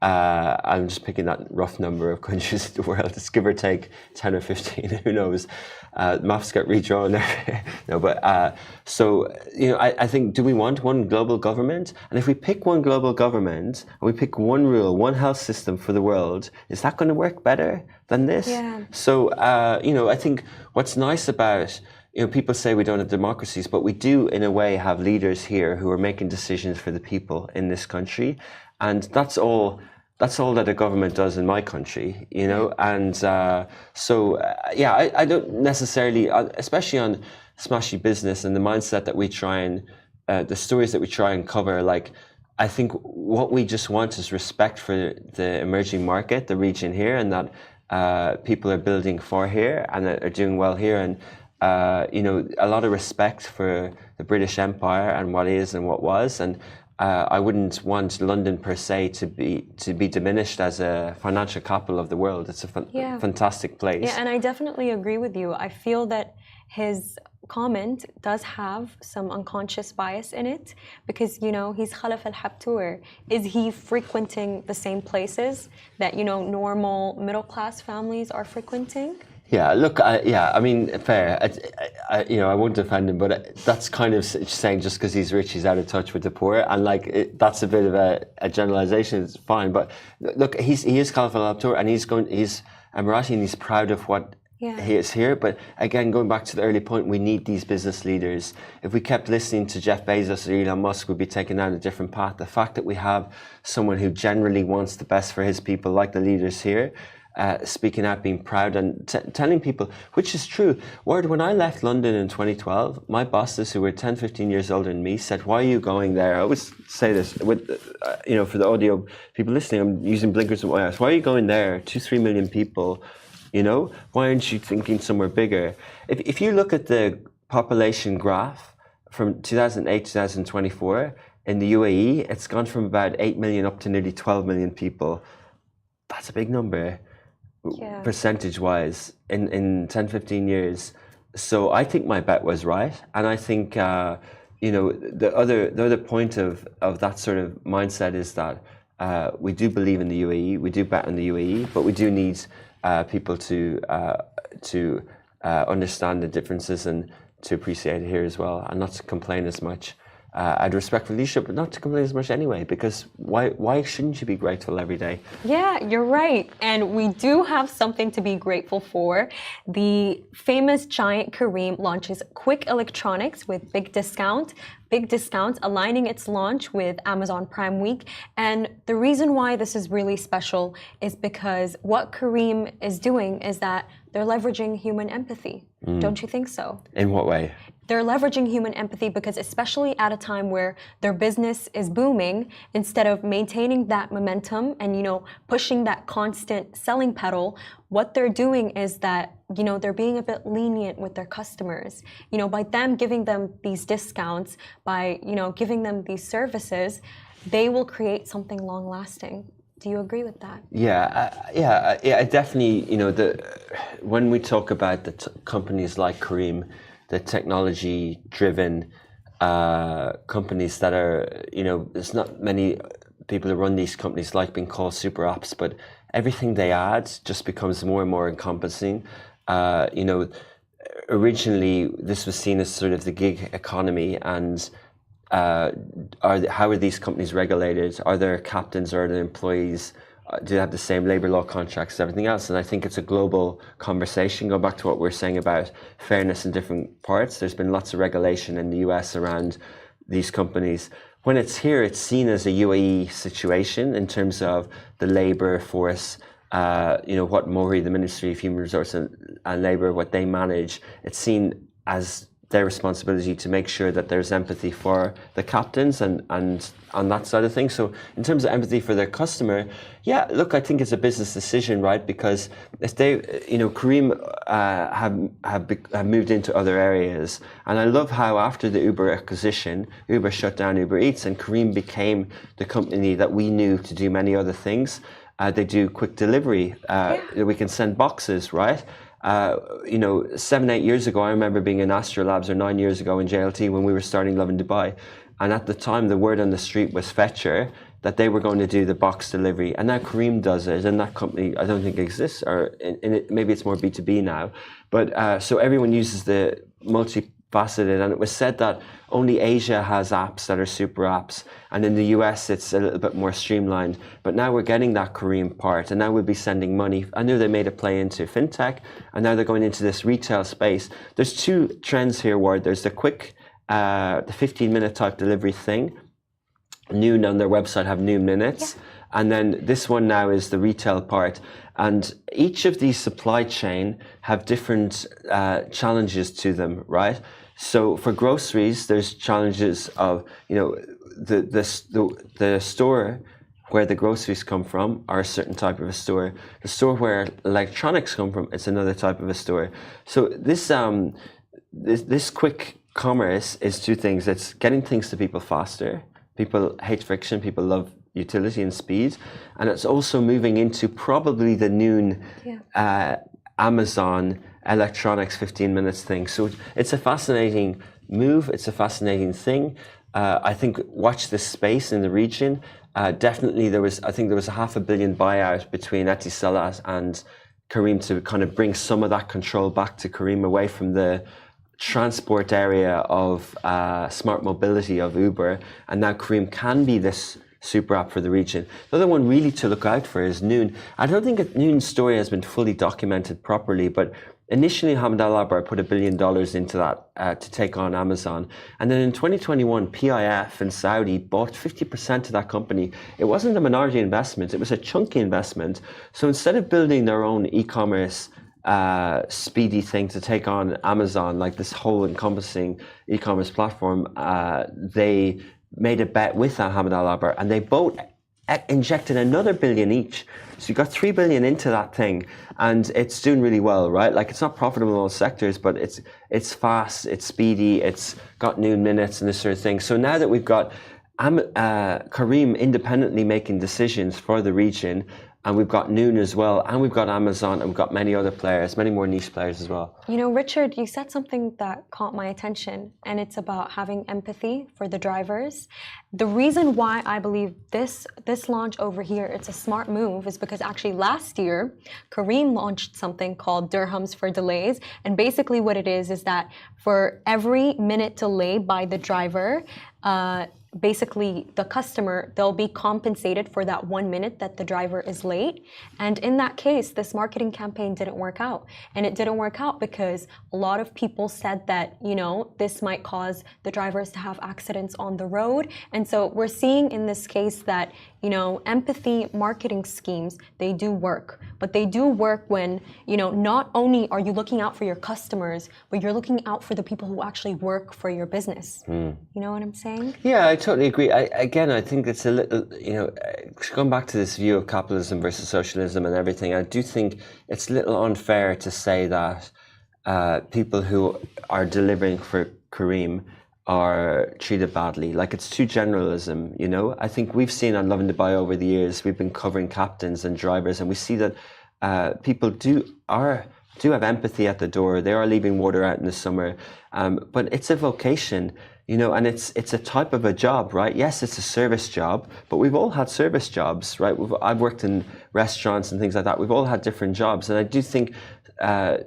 I'm just picking that rough number of countries in the world. It's give or take 10 or 15, who knows. Maths get redrawn there. No, but so, I think, do we want one global government? And if we pick one global government and we pick one rule, one health system for the world, is that going to work better than this? Yeah. So, I think what's nice about, people say we don't have democracies, but we do, in a way, have leaders here who are making decisions for the people in this country. And that's all that a government does in my country, And I don't necessarily, especially on Smashi business and the mindset that we try and, the stories that we try and cover, I think what we just want is respect for the emerging market, the region here, and that people are building for here and are doing well here. And, a lot of respect for the British Empire and what is and what was. And I wouldn't want London per se to be diminished as a financial capital of the world. It's a fantastic place. Yeah, and I definitely agree with you. I feel that his comment does have some unconscious bias in it because, he's Khalaf al-Habtoor. Is he frequenting the same places that, normal middle-class families are frequenting? Yeah, look, fair. I won't defend him, but that's kind of saying just because he's rich, he's out of touch with the poor, and that's a bit of a generalization. It's fine, but look, he is Khalaf al-Habtoor, and he's Emirati, and he's proud of what he is here. But again, going back to the early point, we need these business leaders. If we kept listening to Jeff Bezos or Elon Musk, we'd be taken down a different path. The fact that we have someone who generally wants the best for his people, like the leaders here. Speaking out, being proud, and telling people, which is true. When I left London in 2012, my bosses, who were 10, 15 years older than me, said, "Why are you going there?" I always say this with, for the audio people listening, I'm using blinkers in my eyes. Why are you going there? 2-3 million people, Why aren't you thinking somewhere bigger? If you look at the population graph from 2008 to 2024 in the UAE, it's gone from about 8 million up to nearly 12 million people. That's a big number. Percentage-wise, in 10, 15 years. So I think my bet was right. And I think, the other point of that sort of mindset is that we do believe in the UAE, we do bet on the UAE, but we do need people to understand the differences and to appreciate it here as well, and not to complain as much. I'd respect for leadership, but not to complain as much anyway, because why shouldn't you be grateful every day? Yeah, you're right. And we do have something to be grateful for. The famous giant Careem launches quick electronics with big discounts, aligning its launch with Amazon Prime Week. And the reason why this is really special is because what Careem is doing is that they're leveraging human empathy. Don't you think so? In what way? They're leveraging human empathy because, especially at a time where their business is booming, instead of maintaining that momentum and, pushing that constant selling pedal, what they're doing is that, they're being a bit lenient with their customers. By them giving them these discounts, by, giving them these services, they will create something long lasting. Do you agree with that? Yeah, I definitely, when we talk about the companies like Careem, the technology-driven companies that are, there's not many people who run these companies like being called super apps, but everything they add just becomes more and more encompassing. Originally, this was seen as sort of the gig economy, and how are these companies regulated? Are there captains or are there employees? Do they have the same labor law contracts as everything else? And I think it's a global conversation. Go back to what we were saying about fairness in different parts. There's been lots of regulation in the US around these companies. When it's here, it's seen as a UAE situation in terms of the labor force, what MORI, the Ministry of Human Resources and Labour, what they manage. It's seen as their responsibility to make sure that there's empathy for the captains and on that side of things. So in terms of empathy for their customer, yeah, look, I think it's a business decision, right? Because if they, Careem have moved into other areas. And I love how after the Uber acquisition, Uber shut down Uber Eats and Careem became the company that we knew to do many other things. They do quick delivery. We can send boxes, right? 7-8 years ago, I remember being in Astrolabs, or 9 years ago in JLT when we were starting Love in Dubai. And at the time, the word on the street was Fetcher. that they were going to do the box delivery, and now Careem does it, and that company I don't think exists, or maybe it's more B2B now. But so everyone uses the multifaceted, and it was said that only Asia has apps that are super apps, and in the US it's a little bit more streamlined. But now we're getting that Careem part, and now we'll be sending money. I knew they made a play into fintech, and now they're going into this retail space. There's two trends here, Ward. There's the quick, the 15-minute type delivery thing. Noon on their website have Noon Minutes. Yeah. And then this one now is the retail part. And each of these supply chain have different challenges to them, right? So for groceries, there's challenges of, the store where the groceries come from are a certain type of a store. The store where electronics come from, it's another type of a store. So this quick commerce is two things. It's getting things to people faster. People hate friction, people love utility and speed. And it's also moving into probably the noon Amazon electronics 15 minutes thing. So it's a fascinating move, it's a fascinating thing. I think watch this space in the region. Definitely there was a $500 million buyout between Etisalat and Careem to kind of bring some of that control back to Careem, away from the transport area of smart mobility of Uber, and now Careem can be this super app for the region. The other one really to look out for is Noon. I don't think Noon's story has been fully documented properly, but initially Hamad Al-Abrar put $1 billion into that to take on Amazon, and then in 2021 PIF in Saudi bought 50% of that company. It wasn't a minority investment, it was a chunky investment. So instead of building their own e-commerce speedy thing to take on Amazon, like this whole encompassing e-commerce platform, they made a bet with Hamad Al-Abrar, and they both injected another $1 billion each. So you got $3 billion into that thing, and it's doing really well, right? Like, it's not profitable in all sectors, but it's fast, it's speedy, it's got Noon Minutes and this sort of thing. So now that we've got Careem independently making decisions for the region, and we've got Noon as well, and we've got Amazon, and we've got many other players, many more niche players as well. Richard, you said something that caught my attention, and it's about having empathy for the drivers. The reason why I believe this launch over here, it's a smart move, is because actually last year, Careem launched something called Dirhams for Delays. And basically what it is that for every minute delay by the driver, basically the customer, they'll be compensated for that 1 minute that the driver is late. And in that case, this marketing campaign didn't work out. And it didn't work out because a lot of people said that, this might cause the drivers to have accidents on the road. And so we're seeing in this case that, empathy marketing schemes, they do work. But they do work when, not only are you looking out for your customers, but you're looking out for the people who actually work for your business. You know what I'm saying? Yeah, I totally agree. I think it's a little, going back to this view of capitalism versus socialism and everything, I do think it's a little unfair to say that people who are delivering for Careem are treated badly. Like, it's too generalism, I think we've seen on Lovin Dubai over the years, we've been covering captains and drivers, and we see that people do have empathy at the door. They are leaving water out in the summer, but it's a vocation, and it's a type of a job, right? Yes, it's a service job, but we've all had service jobs, right? I've worked in restaurants and things like that. We've all had different jobs, and I do think,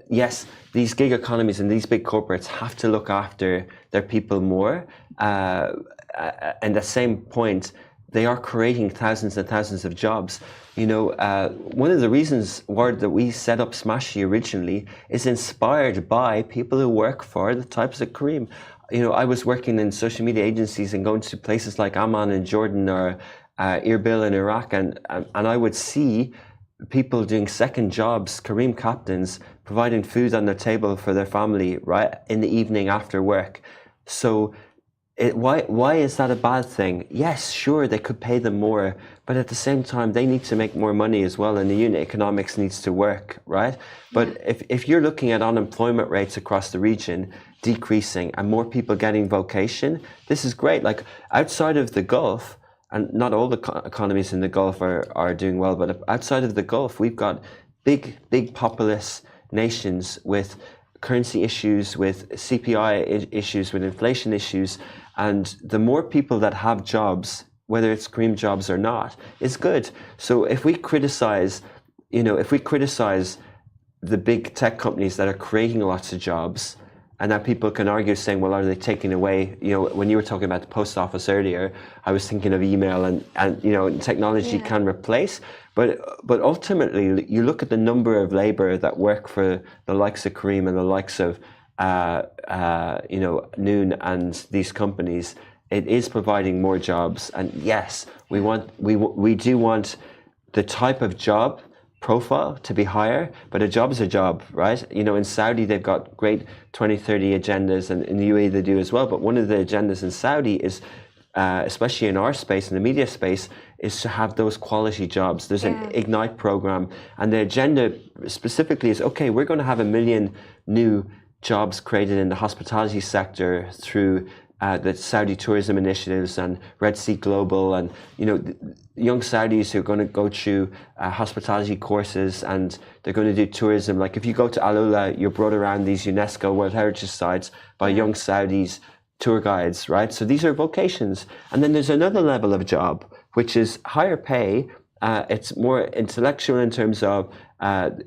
yes, these gig economies and these big corporates have to look after their people more. And the same point, they are creating thousands and thousands of jobs. One of the reasons, Ward, that we set up Smashi originally is inspired by people who work for the types of Careem. I was working in social media agencies and going to places like Amman in Jordan or Erbil in Iraq, and I would see people doing second jobs, Careem captains, providing food on their table for their family, right, in the evening after work. So why is that a bad thing? Yes, sure, they could pay them more, but at the same time, they need to make more money as well, and the unit economics needs to work, right? But if you're looking at unemployment rates across the region decreasing and more people getting vocation, this is great. Like, outside of the Gulf, and not all the economies in the Gulf are doing well, but outside of the Gulf, we've got big populous nations with currency issues, with CPI issues, with inflation issues. And the more people that have jobs whether it's Kareem jobs or not, is good. So if we criticize, the big tech companies that are creating lots of jobs, and that people can argue saying, well, are they taking away, when you were talking about the post office earlier, I was thinking of email and technology can replace, but ultimately you look at the number of labor that work for the likes of Kareem and the likes of Noon and these companies. It is providing more jobs, and yes, we do want the type of job profile to be higher, but a job is a job, right? In Saudi they've got great 2030 agendas, and in the UAE they do as well, but one of the agendas in Saudi is, especially in our space, in the media space, is to have those quality jobs. There's an Ignite program, and the agenda specifically is, okay, we're going to have 1 million new jobs created in the hospitality sector through the Saudi tourism initiatives and Red Sea Global, and young Saudis who are going to go through hospitality courses, and they're going to do tourism. Like if you go to Al Ula, you're brought around these UNESCO World Heritage Sites by young Saudis tour guides, right? So these are vocations. And then there's another level of job, which is higher pay. It's more intellectual in terms of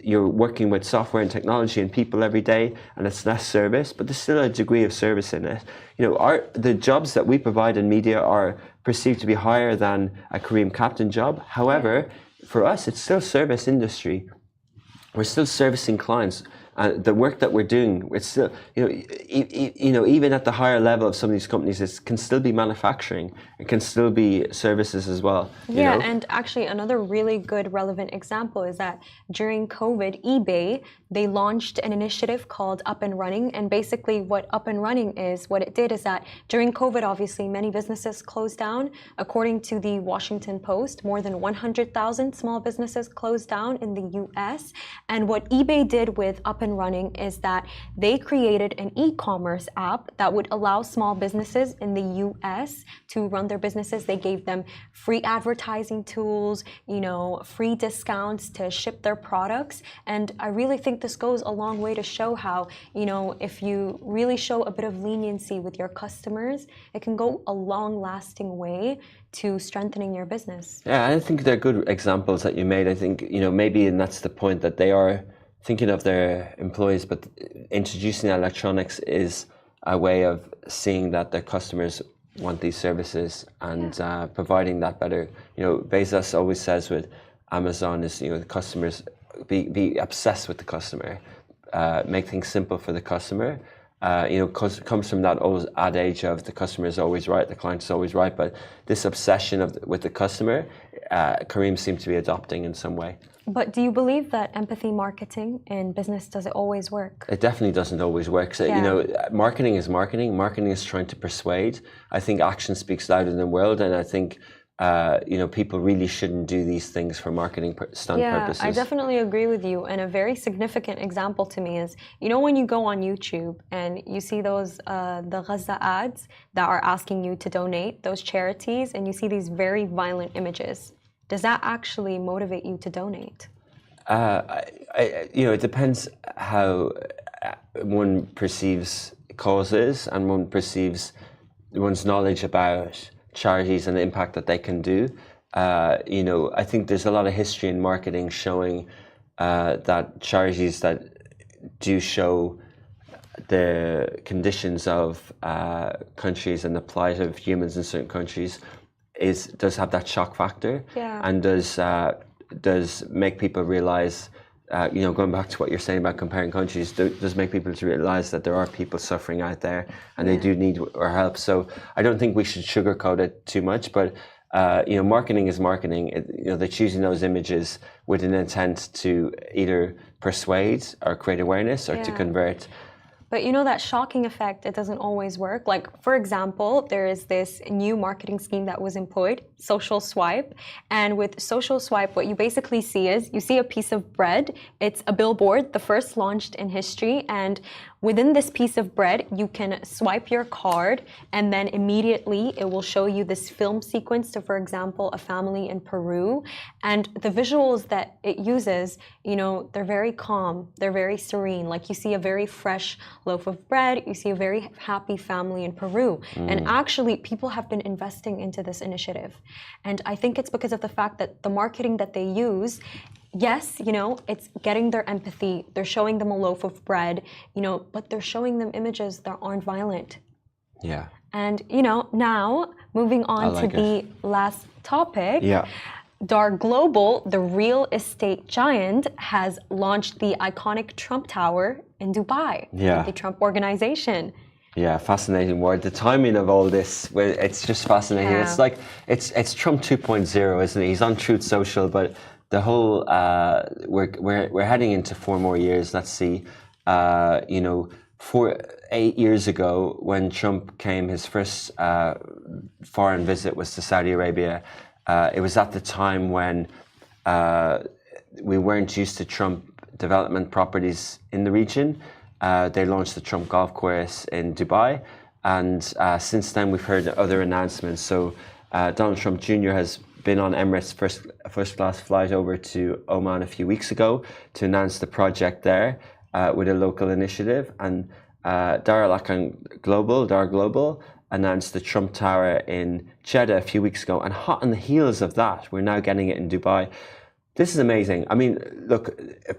you're working with software and technology and people every day, and it's less service, but there's still a degree of service in it. The jobs that we provide in media are perceived to be higher than a Kareem captain job. However, for us, it's still service industry. We're still servicing clients. The work that we're doing, it's still, even at the higher level of some of these companies, it can still be manufacturing. It can still be services as well. And actually another really good relevant example is that during COVID, eBay, they launched an initiative called Up and Running. And basically what Up and Running is, what it did is that during COVID, obviously many businesses closed down. According to the Washington Post, more than 100,000 small businesses closed down in the US. And what eBay did with Up and Running is that they created an e-commerce app that would allow small businesses in the US to run their businesses. They gave them free advertising tools, free discounts to ship their products. And I really think this goes a long way to show how, if you really show a bit of leniency with your customers, it can go a long-lasting way to strengthening your business. Yeah, I think they're good examples that you made. I think, maybe, and that's the point, that they are thinking of their employees, but introducing electronics is a way of seeing that their customers want these services and providing that better. Bezos always says with Amazon is, the customers, be obsessed with the customer, make things simple for the customer. Comes from that old adage of the customer is always right, the client is always right, but this obsession with the customer, Kareem seems to be adopting in some way. But do you believe that empathy marketing in business, does it always work? It definitely doesn't always work. So, marketing is marketing. Marketing is trying to persuade. I think action speaks louder than words, and I think people really shouldn't do these things for marketing stunt purposes. I definitely agree with you. And a very significant example to me is, when you go on YouTube and you see those the Gaza ads that are asking you to donate, those charities, and you see these very violent images. Does that actually motivate you to donate? It depends how one perceives causes and one perceives one's knowledge about charities and the impact that they can do. I think there's a lot of history in marketing showing that charities that do show the conditions of countries and the plight of humans in certain countries does have that shock factor, and does make people realize, going back to what you're saying about comparing countries, does make people to realize that there are people suffering out there and they do need our help. So I don't think we should sugarcoat it too much, but marketing is marketing. They're choosing those images with an intent to either persuade or create awareness or to convert. But that shocking effect, it doesn't always work. Like, for example, there is this new marketing scheme that was employed, social swipe. And with social swipe, what you basically see is, you see a piece of bread. It's a billboard, the first launched in history. And within this piece of bread, you can swipe your card and then immediately it will show you this film sequence. So for example, a family in Peru, and the visuals that it uses, you know, they're very calm, they're very serene. Like you see a very fresh loaf of bread, you see a very happy family in Peru. And actually people have been investing into this initiative. And I think it's because of the fact that the marketing that they use, yes, you know, it's getting their empathy. They're showing them a loaf of bread, you know, but they're showing them images that aren't violent. Yeah. And, you know, now moving on to the last topic. Yeah. Dar Global, the real estate giant, has launched the iconic Trump Tower in Dubai. Yeah. The Trump Organization. Yeah, fascinating word. The timing of all this, it's just fascinating. Yeah. It's like, it's Trump 2.0, isn't it? He's on Truth Social, but the whole, we're heading into 4 more years. Let's see, you know, 8 years ago when Trump came, his first foreign visit was to Saudi Arabia. It was at the time when we weren't used to Trump development properties in the region. They launched the Trump golf course in Dubai, and since then we've heard other announcements. So Donald Trump Jr. has been on Emirates' first class flight over to Oman a few weeks ago to announce the project there with a local initiative, and Dar Global announced the Trump Tower in Jeddah a few weeks ago, and hot on the heels of that, we're now getting it in Dubai. This is amazing. I mean, look,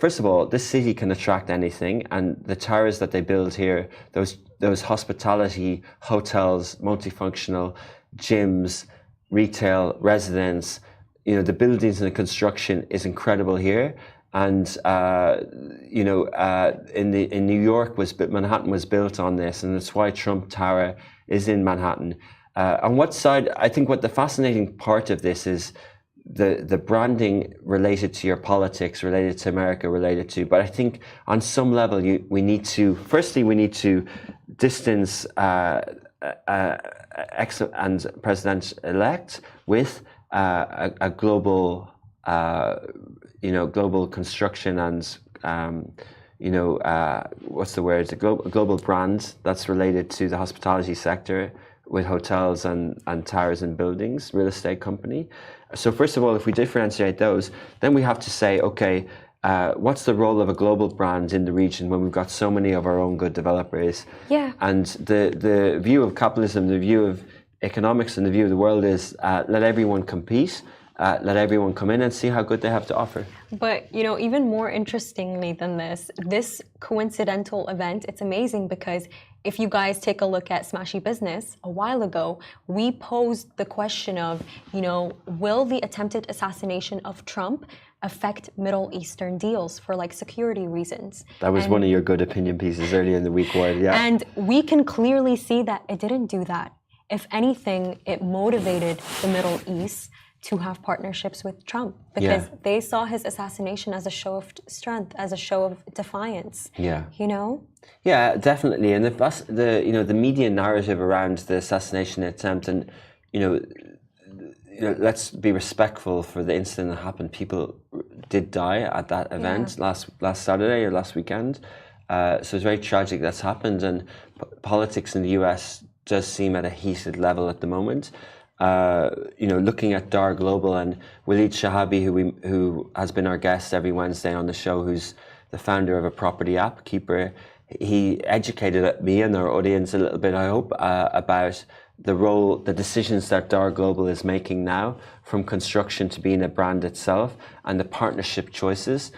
first of all, this city can attract anything, and the towers that they build here, those hospitality, hotels, multifunctional, gyms, retail, residence, you know, the buildings and the construction is incredible here. And you know, in New York, Manhattan was built on this, and that's why Trump Tower is in Manhattan. On what side? I think what the fascinating part of this is the branding related to your politics, related to America, related to. But I think on some level, we need to distance and President-elect with a global. You know, global construction and, you know, what's the word? A global brand that's related to the hospitality sector with hotels and towers and buildings, real estate company. So first of all, if we differentiate those, then we have to say, okay, what's the role of a global brand in the region when we've got so many of our own good developers? Yeah. And the view of capitalism, the view of economics and the view of the world is let everyone compete. Let everyone come in and see how good they have to offer. But, you know, even more interestingly than this coincidental event, it's amazing because if you guys take a look at Smashi Business a while ago, we posed the question of, you know, will the attempted assassination of Trump affect Middle Eastern deals for like security reasons? That was one of your good opinion pieces earlier in the week, Ward, yeah. And we can clearly see that it didn't do that. If anything, it motivated the Middle East to have partnerships with Trump because they saw his assassination as a show of strength, as a show of defiance. Yeah. You know? Yeah, definitely. And the you know, the media narrative around the assassination attempt, and you know, let's be respectful for the incident that happened. People did die at that event last Saturday or last weekend. So it's very tragic that's happened, and politics in the US does seem at a heated level at the moment. You know, looking at Dar Global and Waleed Shahabi, who has been our guest every Wednesday on the show, who's the founder of a property app, Keeper. He educated me and our audience a little bit, I hope, about the decisions that Dar Global is making now, from construction to being a brand itself, and the partnership choices.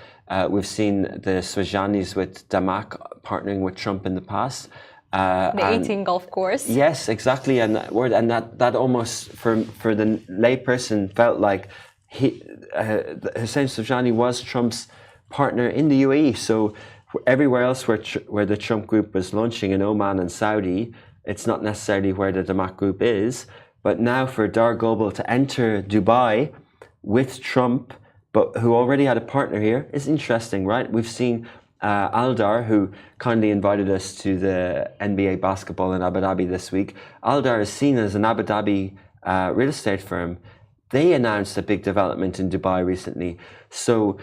We've seen the Swajanis with Damak partnering with Trump in the past. The 18 golf course. Yes, exactly, and that almost for the layperson felt like Hussein Sujani was Trump's partner in the UAE. So everywhere else where the Trump group was launching in Oman and Saudi, it's not necessarily where the Damak group is. But now for Dar Global to enter Dubai with Trump, but who already had a partner here, is interesting, right? We've seen Aldar, who kindly invited us to the NBA basketball in Abu Dhabi this week. Aldar is seen as an Abu Dhabi real estate firm. They announced a big development in Dubai recently. So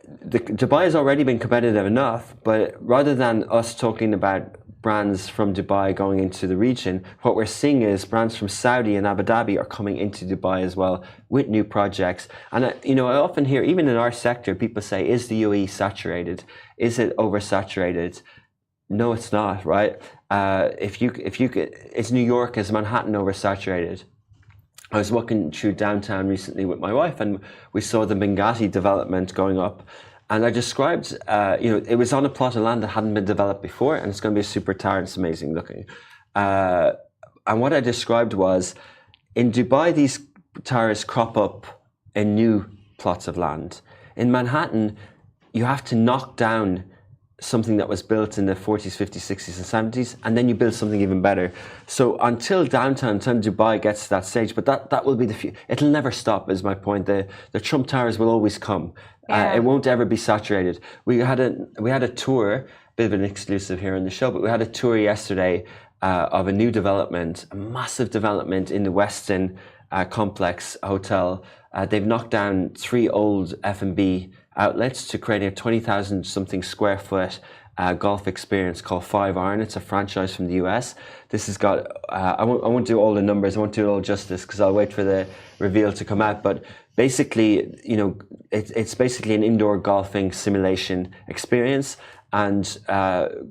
Dubai has already been competitive enough, but rather than us talking about brands from Dubai going into the region, what we're seeing is brands from Saudi and Abu Dhabi are coming into Dubai as well with new projects. And I often hear, even in our sector, people say, "Is the UAE saturated? Is it oversaturated?" No, it's not, right? Is New York, is Manhattan oversaturated? I was walking through downtown recently with my wife, and we saw the Benghazi development going up. And I described, it was on a plot of land that hadn't been developed before, and it's going to be a super tower, and it's amazing looking. And what I described was, in Dubai, these towers crop up in new plots of land. In Manhattan, you have to knock down something that was built in the 40s, 50s, 60s, and 70s, and then you build something even better. So until Dubai gets to that stage, but that will be it'll never stop, is my point. The Trump Towers will always come. Yeah. It won't ever be saturated. We had a tour, bit of an exclusive here on the show, but we had a tour yesterday of a new development, a massive development in the Westin complex hotel. They've knocked down 3 old F&B outlets to create a 20,000 something square foot golf experience called 5 Iron. It's a franchise from the US. This has got, I won't do all the numbers, I won't do it all justice because I'll wait for the reveal to come out. But basically, it's basically an indoor golfing simulation experience. And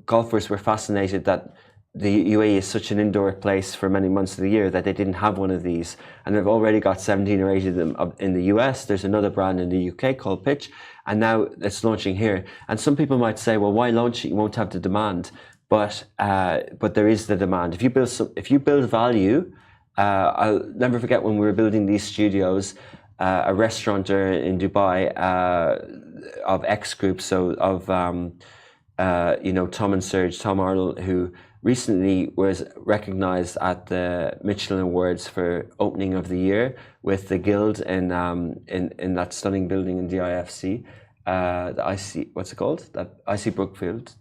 golfers were fascinated that the UAE is such an indoor place for many months of the year that they didn't have one of these. And they've already got 17 or 8 of them in the US. There's another brand in the UK called Pitch. And now it's launching here. And some people might say, well, why launch it? You won't have the demand. But there is the demand. If you build value, I'll never forget when we were building these studios, a restaurateur in Dubai of X Group, so of Tom and Serge, Tom Arnold, who recently was recognized at the Michelin Awards for opening of the year with the Guild in that stunning building in DIFC, the IC, what's it called? The IC Brookfield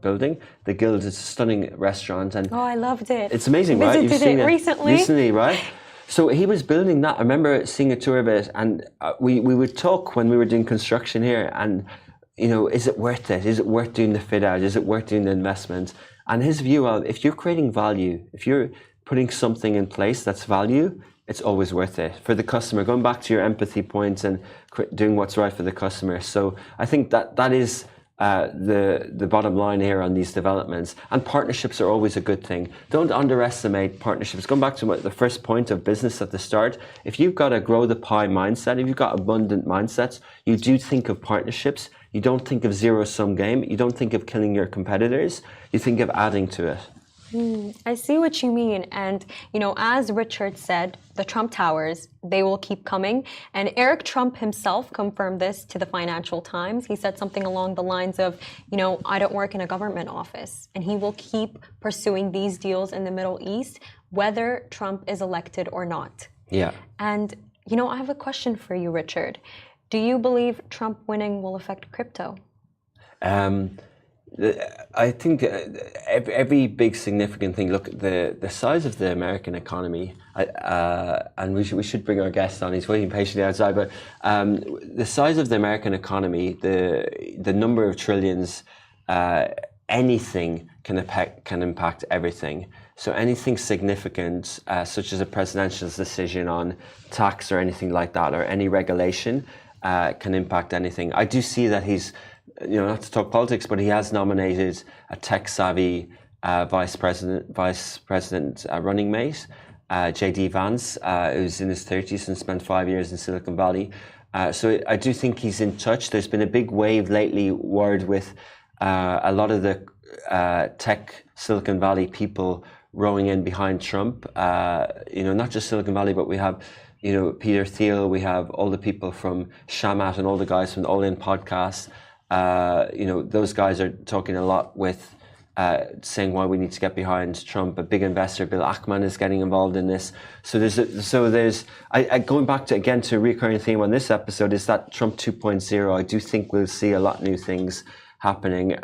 building. The Guild is a stunning restaurant, and I loved it. It's amazing, right? You've seen it recently. Recently, right? So he was building that. I remember seeing a tour of it, and we would talk when we were doing construction here, and is it worth it? Is it worth doing the fit out? Is it worth doing the investment? And his view of, if you're creating value, if you're putting something in place that's value, it's always worth it for the customer. Going back to your empathy points and doing what's right for the customer. So I think that is the bottom line here on these developments. And partnerships are always a good thing. Don't underestimate partnerships. Going back to the first point of business at the start, if you've got a grow the pie mindset, if you've got abundant mindsets, you do think of partnerships. You don't think of zero-sum game. You don't think of killing your competitors. You think of adding to it. I see what you mean. And, as Richard said, the Trump Towers, they will keep coming. And Eric Trump himself confirmed this to the Financial Times. He said something along the lines of, I don't work in a government office. And he will keep pursuing these deals in the Middle East, whether Trump is elected or not. Yeah. And, I have a question for you, Richard. Do you believe Trump winning will affect crypto? I think every big significant thing. Look, the size of the American economy, and we should bring our guest on. He's waiting patiently outside. But the size of the American economy, the number of trillions, anything can impact everything. So anything significant, such as a presidential decision on tax or anything like that, or any regulation, can impact anything. I do see that he's, not to talk politics, but he has nominated a tech-savvy vice president running mate, J.D. Vance, who's in his 30s and spent 5 years in Silicon Valley. So I do think he's in touch. There's been a big wave lately, word with a lot of the tech Silicon Valley people rowing in behind Trump. Not just Silicon Valley, but we have Peter Thiel, we have all the people from Shamat and all the guys from the All In podcast. Those guys are talking a lot with saying why we need to get behind Trump. A big investor, Bill Ackman, is getting involved in this. So there's going back to a recurring theme on this episode is that Trump 2.0. I do think we'll see a lot of new things happening.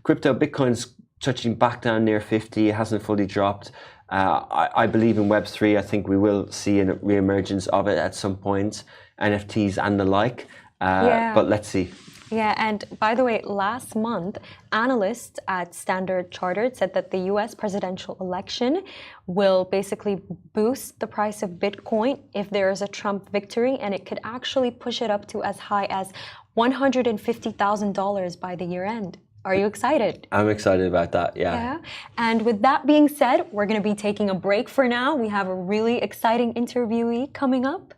Crypto, Bitcoin's touching back down near 50. It hasn't fully dropped. I believe in Web3. I think we will see a reemergence of it at some point, NFTs and the like. But let's see. Yeah, and by the way, last month, analysts at Standard Chartered said that the US presidential election will basically boost the price of Bitcoin if there is a Trump victory, and it could actually push it up to as high as $150,000 by the year end. Are you excited? I'm excited about that, Yeah. And with that being said, we're going to be taking a break for now. We have a really exciting interviewee coming up.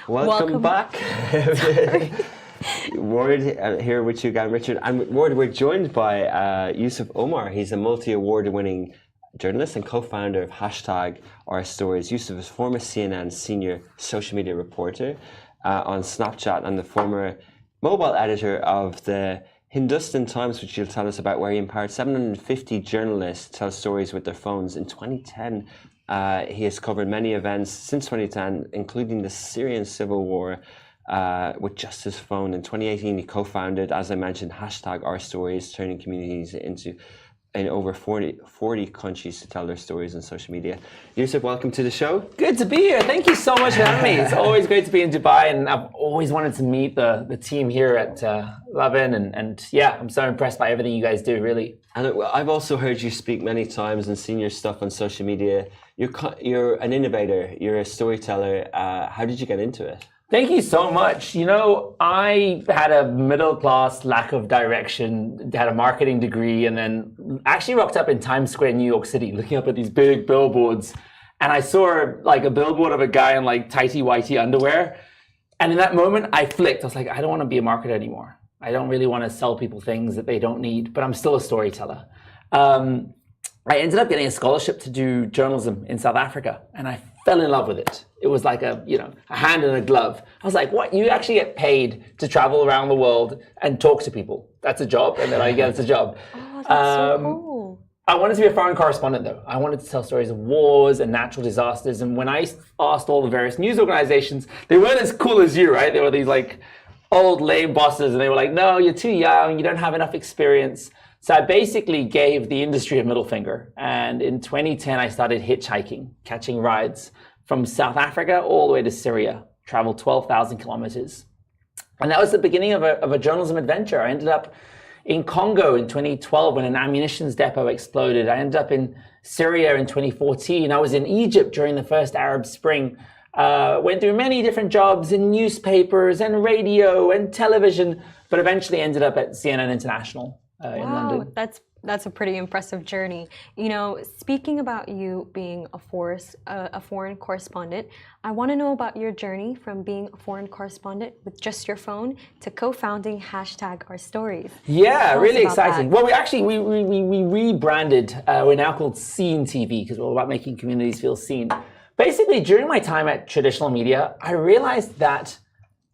Welcome back. Ward here with you again, Richard. And Ward, we're joined by Yusuf Omar. He's a multi-award winning journalist and co-founder of #OurStories. Yusuf is former CNN senior social media reporter on Snapchat and the former mobile editor of the Hindustan Times, which you'll tell us about, where he empowered 750 journalists to tell stories with their phones. In 2010, he has covered many events since 2010, including the Syrian civil war with Justice Phone. In 2018, he co-founded, as I mentioned, #OurStories, turning communities in over 40 countries to tell their stories on social media. Yusuf, welcome to the show. Good to be here. Thank you so much for having me. It's always great to be in Dubai, and I've always wanted to meet the team here at Lovin, and yeah, I'm so impressed by everything you guys do, really. And I've also heard you speak many times and seen your stuff on social media. You're an innovator, you're a storyteller. How did you get into it? Thank you so much. You know, I had a middle class lack of direction, had a marketing degree, and then actually rocked up in Times Square, New York City, looking up at these big billboards. And I saw like a billboard of a guy in like tighty whitey underwear. And in that moment, I flicked. I was like, I don't want to be a marketer anymore. I don't really want to sell people things that they don't need, but I'm still a storyteller. I ended up getting a scholarship to do journalism in South Africa, and I fell in love with it. It was like a hand in a glove. I was like, what? You actually get paid to travel around the world and talk to people. That's a job. And they're like, yeah, it's a job. Oh, that's so cool. I wanted to be a foreign correspondent, though. I wanted to tell stories of wars and natural disasters. And when I asked all the various news organizations, they weren't as cool as you, right? They were these like old lame bosses, and they were like, no, you're too young. You don't have enough experience. So I basically gave the industry a middle finger. And in 2010, I started hitchhiking, catching rides from South Africa all the way to Syria, traveled 12,000 kilometers. And that was the beginning of a journalism adventure. I ended up in Congo in 2012 when an ammunition depot exploded. I ended up in Syria in 2014. I was in Egypt during the first Arab Spring. Went through many different jobs in newspapers and radio and television, but eventually ended up at CNN International in London. That's a pretty impressive journey. You know, speaking about you being a foreign correspondent, I want to know about your journey from being a foreign correspondent with just your phone to co-founding #OurStories. Yeah, really exciting. That. Well, we rebranded. We're now called Seen TV because we're all about making communities feel seen. Basically, during my time at traditional media, I realized that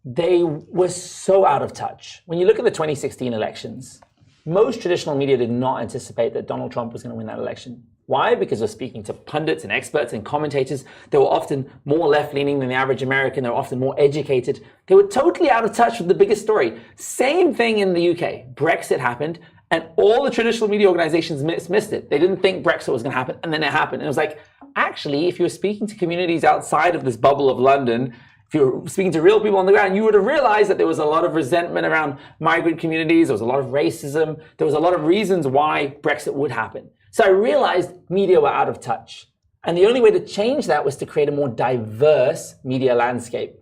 they were so out of touch. When you look at the 2016 elections, most traditional media did not anticipate that Donald Trump was going to win that election. Why? Because we're speaking to pundits and experts and commentators. They were often more left-leaning than the average American. They were often more educated. They were totally out of touch with the biggest story. Same thing in the UK. Brexit happened, and all the traditional media organizations missed it. They didn't think Brexit was going to happen, and then it happened. And it was like, actually, if you were speaking to communities outside of this bubble of London, if you were speaking to real people on the ground, you would have realized that there was a lot of resentment around migrant communities. There was a lot of racism. There was a lot of reasons why Brexit would happen. So I realized media were out of touch. And the only way to change that was to create a more diverse media landscape.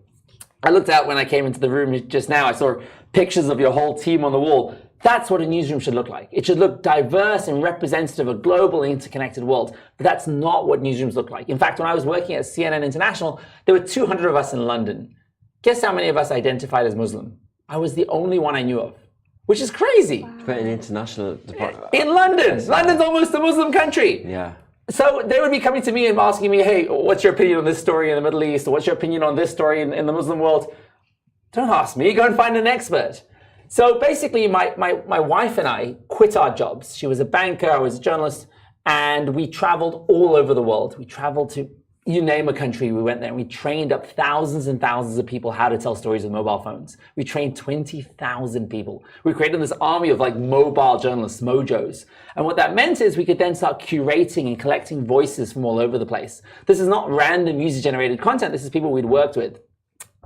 I looked out when I came into the room just now. I saw pictures of your whole team on the wall. That's what a newsroom should look like. It should look diverse and representative of a global interconnected world. But that's not what newsrooms look like. In fact, when I was working at CNN International, there were 200 of us in London. Guess how many of us identified as Muslim? I was the only one I knew of, which is crazy. But an international department. In London. London's almost a Muslim country. Yeah. So they would be coming to me and asking me, hey, what's your opinion on this story in the Middle East? Or what's your opinion on this story in the Muslim world? Don't ask me. Go and find an expert. So basically, my wife and I quit our jobs. She was a banker, I was a journalist, and we traveled all over the world. We traveled to, you name a country, we went there, and we trained up thousands and thousands of people how to tell stories with mobile phones. We trained 20,000 people. We created this army of like mobile journalists, mojos. And what that meant is we could then start curating and collecting voices from all over the place. This is not random user-generated content. This is people we'd worked with.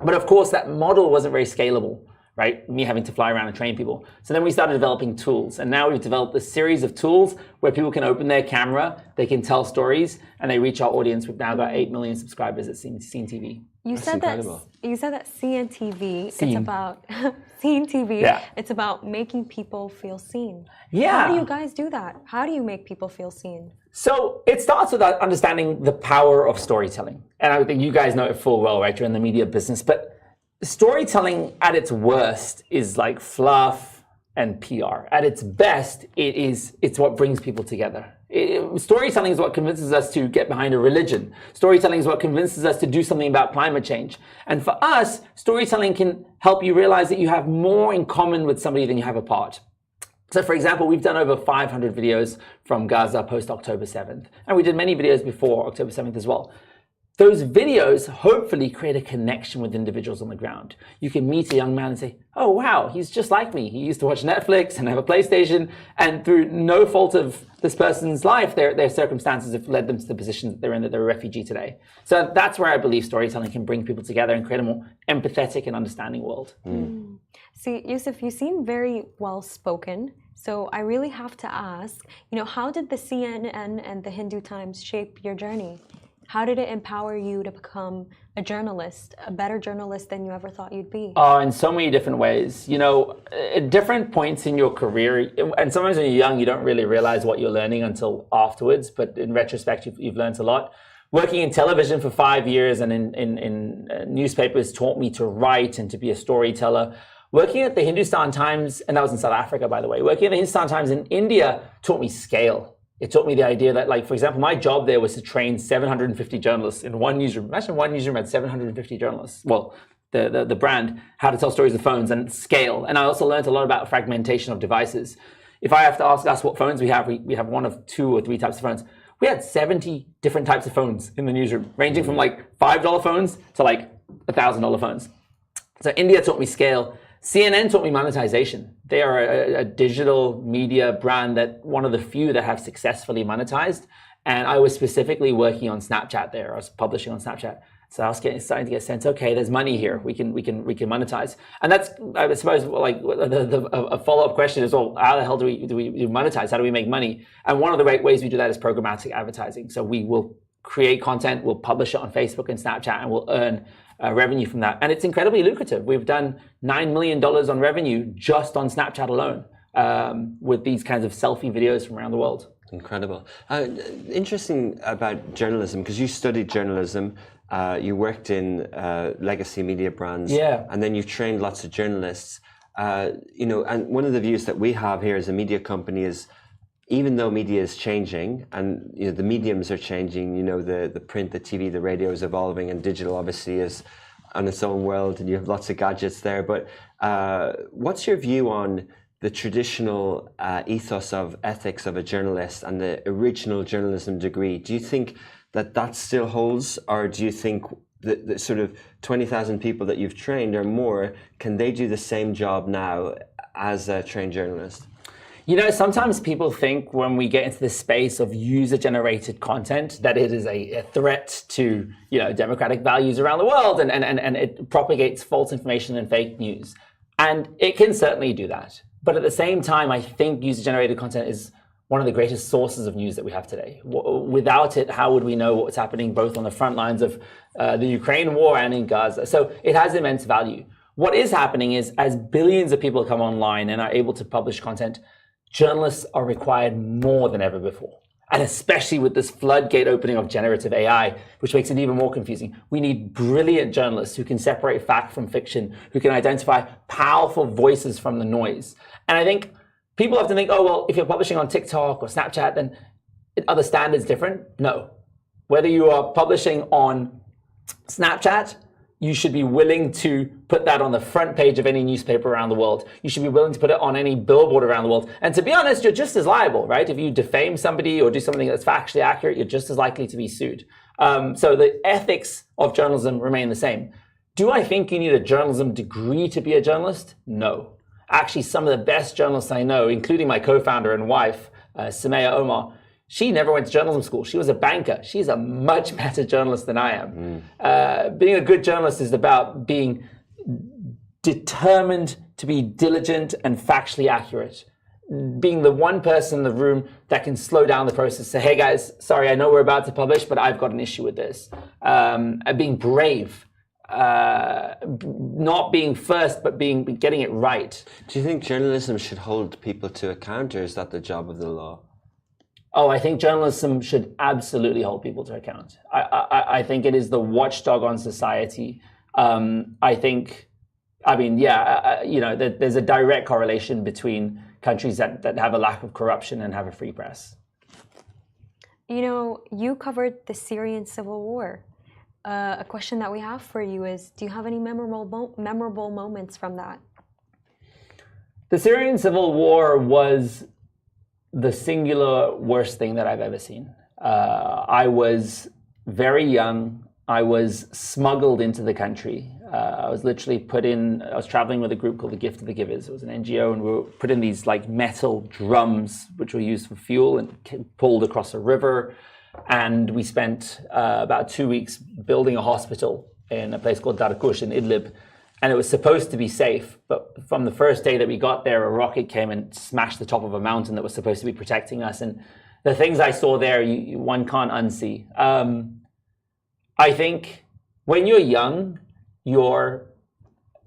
But of course, that model wasn't very scalable. Right? Me having to fly around and train people. So then we started developing tools. And now we've developed a series of tools where people can open their camera, they can tell stories, and they reach our audience. We've now got 8 million subscribers at Seen TV. You said that CNTV, Seen. it's about Seen TV. Yeah. It's about making people feel seen. Yeah. How do you guys do that? How do you make people feel seen? So it starts with understanding the power of storytelling. And I think you guys know it full well, right? You're in the media business. But storytelling at its worst is like fluff and PR. At its best, it's what brings people together. Storytelling is what convinces us to get behind a religion. Storytelling is what convinces us to do something about climate change. And for us, storytelling can help you realize that you have more in common with somebody than you have apart. So for example, we've done over 500 videos from Gaza post October 7th. And we did many videos before October 7th as well. Those videos hopefully create a connection with individuals on the ground. You can meet a young man and say, oh, wow, he's just like me. He used to watch Netflix and have a PlayStation. And through no fault of this person's life, their circumstances have led them to the position that they're in, that they're a refugee today. So that's where I believe storytelling can bring people together and create a more empathetic and understanding world. Mm. See, Yusuf, you seem very well-spoken. So I really have to ask, how did the CNN and the Hindu Times shape your journey? How did it empower you to become a journalist, a better journalist than you ever thought you'd be? In so many different ways. At different points in your career, and sometimes when you're young, you don't really realize what you're learning until afterwards. But in retrospect, you've learned a lot. Working in television for 5 years and in newspapers taught me to write and to be a storyteller. Working at the Hindustan Times, and that was in South Africa, by the way, working at the Hindustan Times in India taught me scale. It taught me the idea that, like, for example, my job there was to train 750 journalists in one newsroom. Imagine one newsroom had 750 journalists. Well, the brand, how to tell stories with phones and scale. And I also learned a lot about fragmentation of devices. If I have to ask us what phones we have one of 2 or 3 types of phones. We had 70 different types of phones in the newsroom, ranging from like $5 phones to like $1,000 phones. So India taught me scale. CNN taught me monetization. They are a digital media brand that one of the few that have successfully monetized. And I was specifically working on Snapchat there. I was publishing on Snapchat. So I was starting to get a sense, okay, there's money here. We can monetize. And that's, I suppose, like a follow-up question is, well, how the hell do we monetize? How do we make money? And one of the ways we do that is programmatic advertising. So we will create content, we'll publish it on Facebook and Snapchat, and we'll earn revenue from that. And it's incredibly lucrative. We've done $9 million on revenue just on Snapchat alone with these kinds of selfie videos from around the world. Incredible. Interesting about journalism, because you studied journalism, you worked in legacy media brands, and then you've trained lots of journalists. And one of the views that we have here as a media company is, even though media is changing and the mediums are changing, the print, the TV, the radio is evolving, and digital obviously is on its own world, and you have lots of gadgets there. But what's your view on the traditional ethos of ethics of a journalist and the original journalism degree? Do you think that still holds, or do you think the sort of 20,000 people that you've trained or more, can they do the same job now as a trained journalist? Sometimes people think when we get into the space of user-generated content that it is a threat to, democratic values around the world, and it propagates false information and fake news. And it can certainly do that. But at the same time, I think user-generated content is one of the greatest sources of news that we have today. Without it, how would we know what's happening both on the front lines of the Ukraine war and in Gaza? So it has immense value. What is happening is, as billions of people come online and are able to publish content, journalists are required more than ever before. And especially with this floodgate opening of generative AI, which makes it even more confusing. We need brilliant journalists who can separate fact from fiction, who can identify powerful voices from the noise. And I think people have to think, oh, well, if you're publishing on TikTok or Snapchat, then are the standards different? No. Whether you are publishing on Snapchat, you should be willing to put that on the front page of any newspaper around the world. You should be willing to put it on any billboard around the world. And to be honest, you're just as liable, right? If you defame somebody or do something that's factually accurate, you're just as likely to be sued. So the ethics of journalism remain the same. Do I think you need a journalism degree to be a journalist? No. Actually, some of the best journalists I know, including my co-founder and wife, Sumaya Omar, she never went to journalism school. She was a banker. She's a much better journalist than I am. Being a good journalist is about being determined to be diligent and factually accurate. Being the one person in the room that can slow down the process. Say, hey guys, sorry, I know we're about to publish, but I've got an issue with this. Being brave. Not being first, but getting it right. Do you think journalism should hold people to account, or is that the job of the law? Oh, I think journalism should absolutely hold people to account. I think it is the watchdog on society. There's a direct correlation between countries that have a lack of corruption and have a free press. You covered the Syrian civil war. A question that we have for you is, do you have any memorable moments from that? The Syrian civil war was the singular worst thing that I've ever seen. I was very young. I was smuggled into the country. I was literally I was traveling with a group called the Gift of the Givers. It was an NGO, and we were put in these like metal drums, which were used for fuel, and pulled across a river. And we spent about 2 weeks building a hospital in a place called Darkush in Idlib. And it was supposed to be safe, but from the first day that we got there, a rocket came and smashed the top of a mountain that was supposed to be protecting us. And the things I saw there, one can't unsee. I think when you're young, your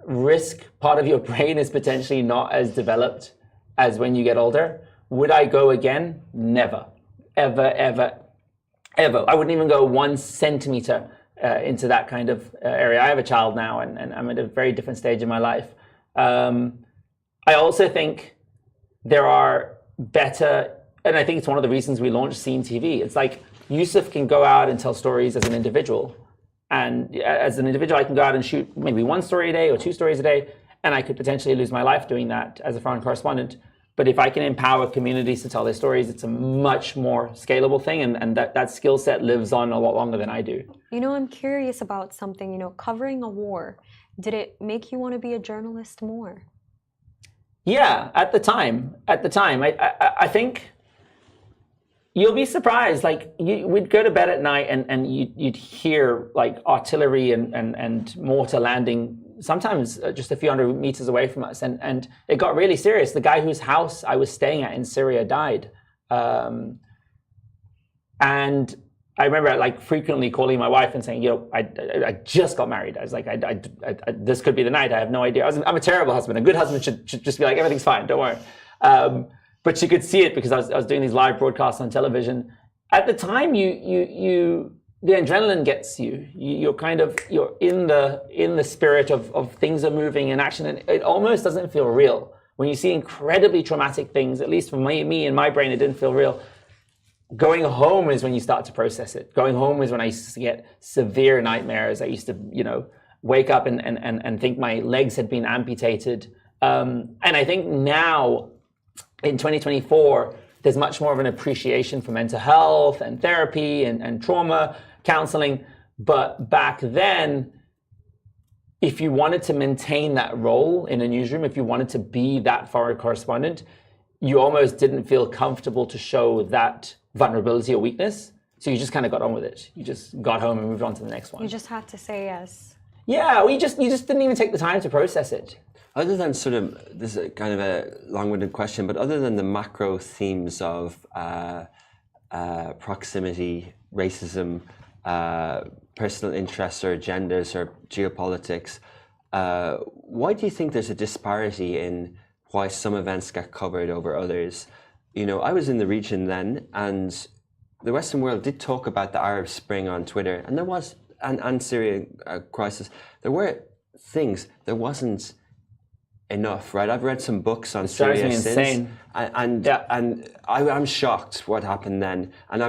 risk part of your brain is potentially not as developed as when you get older. Would I go again? Never, ever, ever, ever. I wouldn't even go 1 centimeter into that kind of area. I have a child now, and I'm at a very different stage in my life. I also think there are better and I think it's one of the reasons we launched Scene TV. It's like Yusuf can go out and tell stories as an individual. And as an individual, I can go out and shoot maybe 1 story a day or 2 stories a day, and I could potentially lose my life doing that as a foreign correspondent. But if I can empower communities to tell their stories, it's a much more scalable thing, and that skill set lives on a lot longer than I do. You know, I'm curious about something, you know, covering a war. Did it make you want to be a journalist more? Yeah, at the time, I think you'll be surprised. Like we'd go to bed at night and you'd hear like artillery and mortar landing, sometimes just a few hundred meters away from us. And it got really serious. The guy whose house I was staying at in Syria died. And I remember like frequently calling my wife and saying, you know, I just got married. I was like, this could be the night. I have no idea. I'm a terrible husband. A good husband should just be like, everything's fine. Don't worry. But she could see it because I was doing these live broadcasts on television. At the time, the adrenaline gets you. You're in the spirit of things are moving in action, and it almost doesn't feel real. When you see incredibly traumatic things, at least for me in my brain, it didn't feel real. Going home is when you start to process it. Going home is when I used to get severe nightmares. I used to, you know, wake up and think my legs had been amputated. And I think now, in 2024, there's much more of an appreciation for mental health and therapy and trauma counseling. But back then, if you wanted to maintain that role in a newsroom, if you wanted to be that foreign correspondent, you almost didn't feel comfortable to show that vulnerability or weakness. So you just kind of got on with it. You just got home and moved on to the next one. You just had to say yes. Yeah, you just didn't even take the time to process it. Other than sort of, this is kind of a long-winded question, but other than the macro themes of proximity, racism, personal interests or agendas or geopolitics, why do you think there's a disparity in why some events get covered over others? You know, I was in the region then, and the Western world did talk about the Arab Spring on Twitter, and there was, and Syria crisis, there were things, there wasn't enough, right? I've read some books on Syria since, insane. and I'm shocked what happened then, and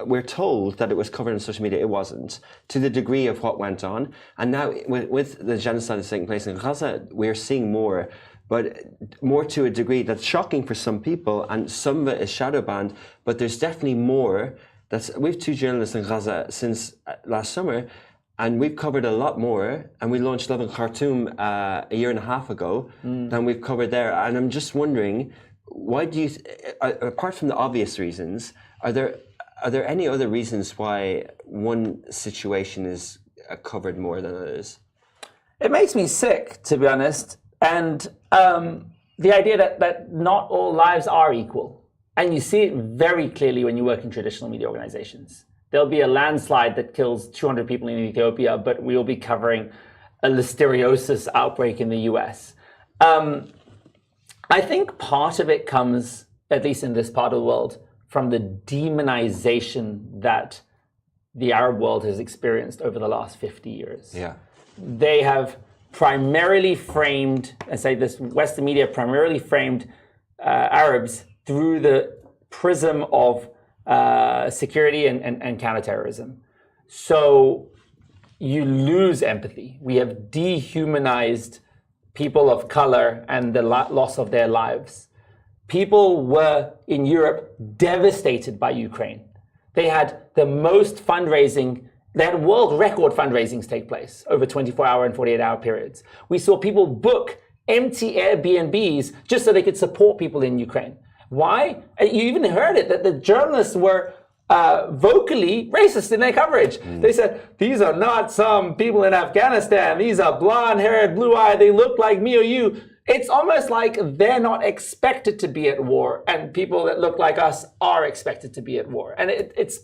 we're told that it was covered on social media. It wasn't, to the degree of what went on. And now with the genocide that's taking place in Gaza, we're seeing more, but more to a degree that's shocking for some people, and some of it is shadow banned. But there's definitely more. We've 2 journalists in Gaza since last summer, and we've covered a lot more, and we launched Love in Khartoum a year and a half ago than we've covered there. And I'm just wondering, why do you, apart from the obvious reasons, are there any other reasons why one situation is covered more than others? It makes me sick, to be honest. And the idea that not all lives are equal. And you see it very clearly when you work in traditional media organizations. There'll be a landslide that kills 200 people in Ethiopia, but we'll be covering a listeriosis outbreak in the US. I think part of it comes, at least in this part of the world, from the demonization that the Arab world has experienced over the last 50 years. Yeah. They have primarily framed, I say this, Western media primarily framed Arabs through the prism of security and counterterrorism. So you lose empathy. We have dehumanized people of color and the loss of their lives. People were in Europe devastated by Ukraine. They had the most fundraising. They had world record fundraisings take place over 24-hour and 48-hour periods. We saw people book empty Airbnbs just so they could support people in Ukraine. Why? You even heard it, that the journalists were vocally racist in their coverage. They said, these are not some people in Afghanistan. These are blonde-haired, blue-eyed. They look like me or you. It's almost like they're not expected to be at war, and people that look like us are expected to be at war. And it's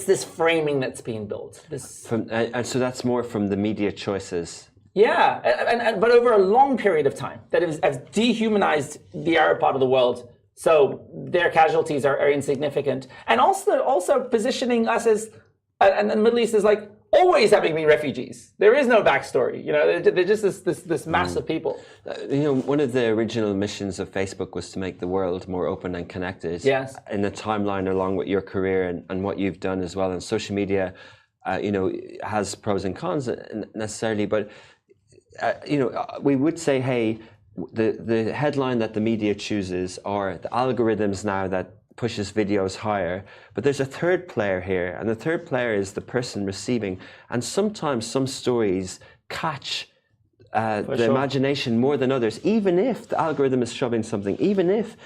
this framing that's being built. And so that's more from the media choices. Yeah, but over a long period of time, that has dehumanized the Arab part of the world. So their casualties are insignificant, and also positioning us as, and the Middle East is like, always having been refugees. There is no backstory. They're just this mass of people. One of the original missions of Facebook was to make the world more open and connected. Yes. In the timeline along with your career and what you've done as well. And social media, has pros and cons necessarily, but we would say, hey, the headline that the media chooses are the algorithms now that pushes videos higher, but there's a third player here, and the third player is the person receiving. And sometimes some stories catch the imagination more than others, even if the algorithm is shoving something, even if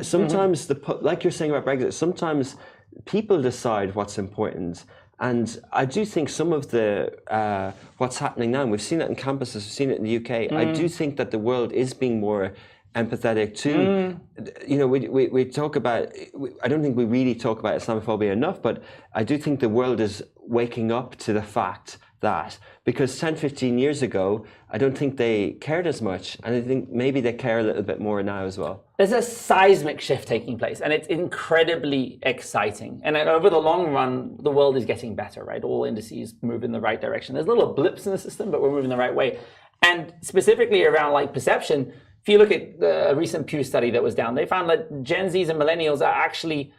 sometimes like you're saying about Brexit, sometimes people decide what's important. And I do think some of the what's happening now, and we've seen it in campuses, we've seen it in the UK, I do think that the world is being more empathetic to, we talk about, I don't think we really talk about Islamophobia enough, but I do think the world is waking up to the fact that, because 10, 15 years ago, I don't think they cared as much, and I think maybe they care a little bit more now as well. There's a seismic shift taking place, and it's incredibly exciting. And over the long run, the world is getting better, right? All indices move in the right direction. There's little blips in the system, but we're moving the right way. And specifically around like perception, if you look at the recent Pew study that was down, they found that Gen Zs and millennials are actually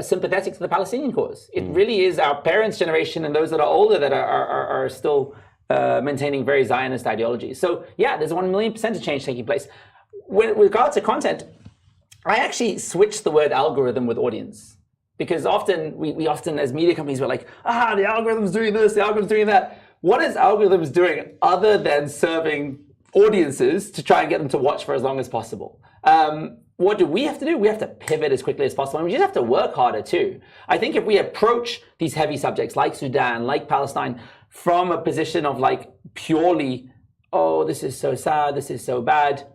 sympathetic to the Palestinian cause. It really is our parents' generation and those that are older that are still maintaining very Zionist ideologies. So yeah, there's 1,000,000% change taking place. With regards to content, I actually switched the word algorithm with audience, because often we often as media companies we're like, the algorithm's doing this, the algorithm's doing that. What is algorithms doing other than serving audiences to try and get them to watch for as long as possible? What do we have to do? We have to pivot as quickly as possible, and we just have to work harder too. I think if we approach these heavy subjects like Sudan, like Palestine, from a position of like purely, oh, this is so sad, this is so bad,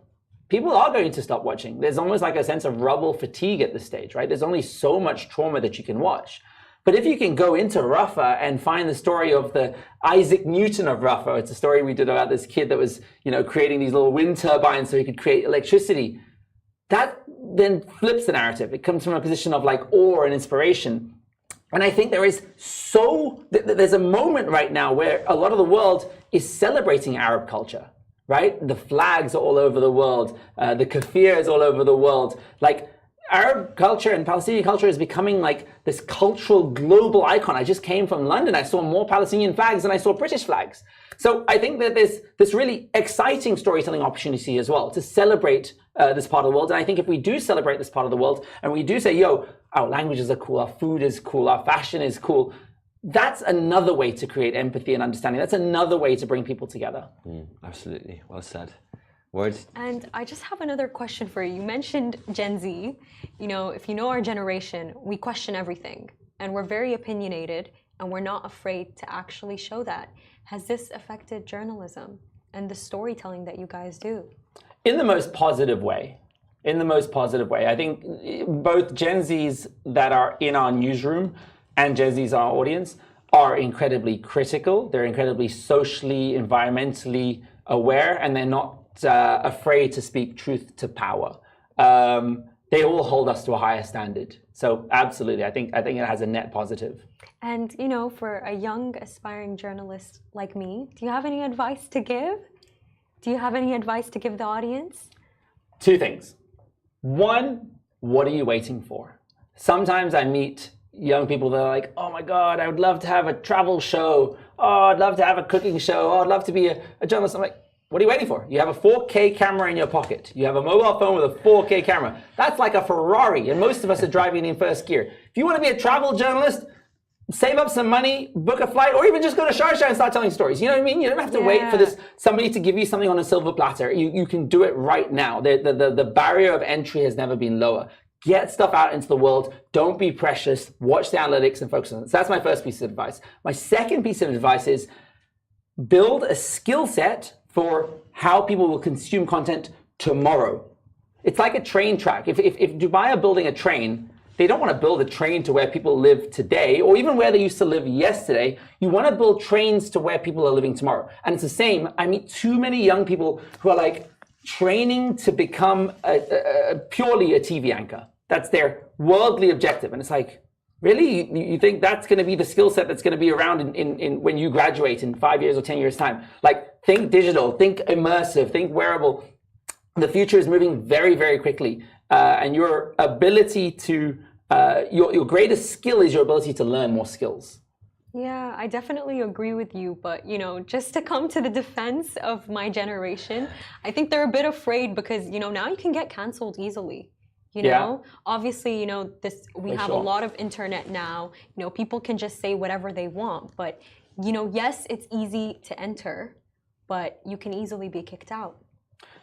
people are going to stop watching. There's almost like a sense of rubble fatigue at this stage, right? There's only so much trauma that you can watch. But if you can go into Rafah and find the story of the Isaac Newton of Rafah, it's a story we did about this kid that was, creating these little wind turbines so he could create electricity. That then flips the narrative. It comes from a position of like awe and inspiration. And I think there's a moment right now where a lot of the world is celebrating Arab culture, right? The flags are all over the world. The kafir is all over the world. Like Arab culture and Palestinian culture is becoming like this cultural global icon. I just came from London. I saw more Palestinian flags than I saw British flags. So I think that there's this really exciting storytelling opportunity as well to celebrate this part of the world. And I think if we do celebrate this part of the world and we do say, our languages are cool, our food is cool, our fashion is cool, that's another way to create empathy and understanding. That's another way to bring people together. Absolutely. Well said. Words? And I just have another question for you. You mentioned Gen Z. If you know our generation, we question everything and we're very opinionated and we're not afraid to actually show that. Has this affected journalism and the storytelling that you guys do? In the most positive way. I think both Gen Zs that are in our newsroom and Gen Zs in our audience are incredibly critical. They're incredibly socially, environmentally aware, and they're not afraid to speak truth to power. They all hold us to a higher standard. So absolutely, I think it has a net positive. And for a young aspiring journalist like me, do you have any advice to give? Do you have any advice to give the audience? Two things. One, what are you waiting for? Sometimes I meet young people that are like, oh my God, I would love to have a travel show. Oh, I'd love to have a cooking show. Oh, I'd love to be a journalist. I'm like, what are you waiting for? You have a 4K camera in your pocket. You have a mobile phone with a 4K camera. That's like a Ferrari, and most of us are driving in first gear. If you want to be a travel journalist, save up some money, book a flight, or even just go to Sharjah and start telling stories. You know what I mean? You don't have to wait for somebody to give you something on a silver platter. You can do it right now. The barrier of entry has never been lower. Get stuff out into the world. Don't be precious. Watch the analytics and focus on it. So that's my first piece of advice. My second piece of advice is build a skill set for how people will consume content tomorrow. It's like a train track. If Dubai are building a train, they don't want to build a train to where people live today or even where they used to live yesterday. You want to build trains to where people are living tomorrow. And it's the same. I meet too many young people who are like training to become purely a TV anchor. That's their worldly objective. And it's like, Really? You think that's going to be the skill set that's going to be around in when you graduate in 5 years or 10 years time? Like, think digital, think immersive, think wearable. The future is moving very, very quickly. And your ability to, your greatest skill is your ability to learn more skills. Yeah, I definitely agree with you. But, you know, just to come to the defense of my generation, I think they're a bit afraid because, you know, now you can get canceled easily. You know, obviously, you know, we have a lot of internet now. You know, people can just say whatever they want. But, you know, yes, it's easy to enter, but you can easily be kicked out.